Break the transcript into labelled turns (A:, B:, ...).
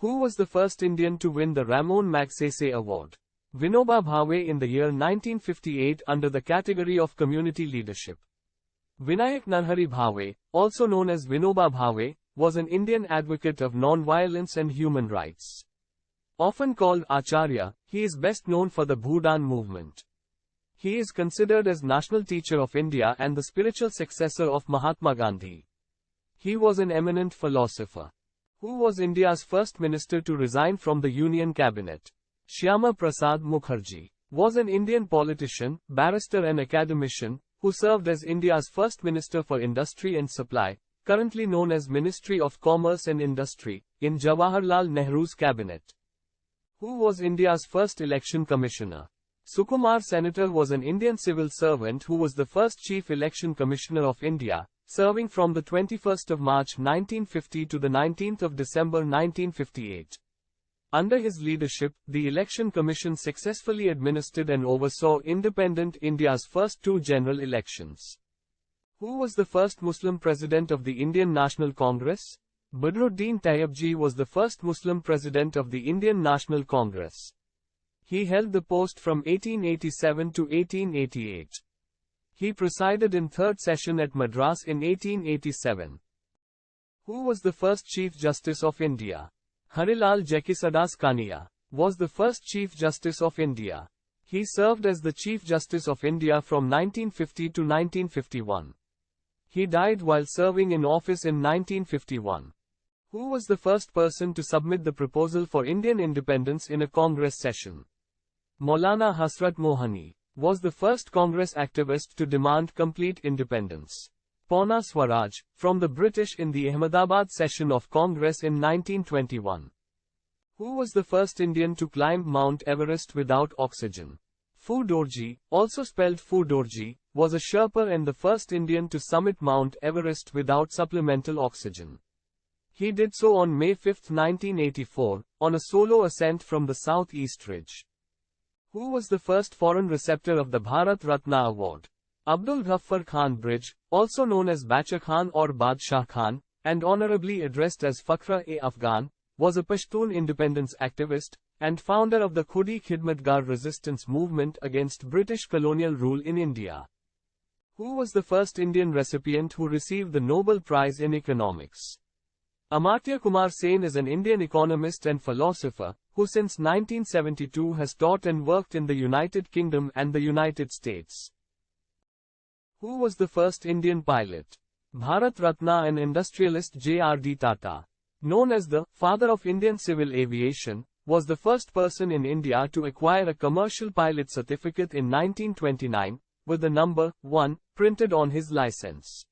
A: Who was the first Indian to win the Ramon Magsaysay Award? Vinoba Bhave in the year 1958 under the category of community leadership. Vinayak Narhari Bhave, also known as Vinoba Bhave, was an Indian advocate of non-violence and human rights. Often called Acharya, he is best known for the Bhudan movement. He is considered as National Teacher of India and the spiritual successor of Mahatma Gandhi. He was an eminent philosopher. Who was India's first minister to resign from the Union cabinet? Shyama Prasad Mukherjee was an Indian politician, barrister and academician, who served as India's first Minister for Industry and Supply, currently known as Ministry of Commerce and Industry, in Jawaharlal Nehru's cabinet. Who was India's first election commissioner? Sukumar Senator was an Indian civil servant who was the first Chief Election Commissioner of India, serving from the 21st of March 1950 to the 19th of December 1958. Under his leadership, the Election Commission successfully administered and oversaw independent India's first two general elections. Who was the first Muslim president of the Indian National Congress? Badruddin Tayyibji was the first Muslim president of the Indian National Congress. He held the post from 1887 to 1888. He presided in third session at Madras in 1887. Who was the first Chief Justice of India? Harilal Jekisadas Kania was the first Chief Justice of India. He served as the Chief Justice of India from 1950 to 1951. He died while serving in office in 1951. Who was the first person to submit the proposal for Indian independence in a Congress session? Maulana Hasrat Mohani was the first Congress activist to demand complete independence. Pauna Swaraj, from the British in the Ahmedabad session of Congress in 1921. Who was the first Indian to climb Mount Everest without oxygen? Phu Dorji, also spelled Phu Dorji, was a Sherpa and the first Indian to summit Mount Everest without supplemental oxygen. He did so on May 5, 1984, on a solo ascent from the southeast ridge. Who was the first foreign receptor of the Bharat Ratna Award? Abdul Ghaffar Khan Bridge, also known as Bacha Khan or Badshah Khan, and honorably addressed as Fakhra-e-Afghan, was a Pashtun independence activist, and founder of the Khudi Khidmatgar resistance movement against British colonial rule in India. Who was the first Indian recipient who received the Nobel Prize in Economics? Amartya Kumar Sen is an Indian economist and philosopher, who since 1972 has taught and worked in the United Kingdom and the United States. Who was the first Indian pilot? Bharat Ratna and industrialist J.R.D. Tata, known as the father of Indian civil aviation, was the first person in India to acquire a commercial pilot certificate in 1929, with the number 1 printed on his license.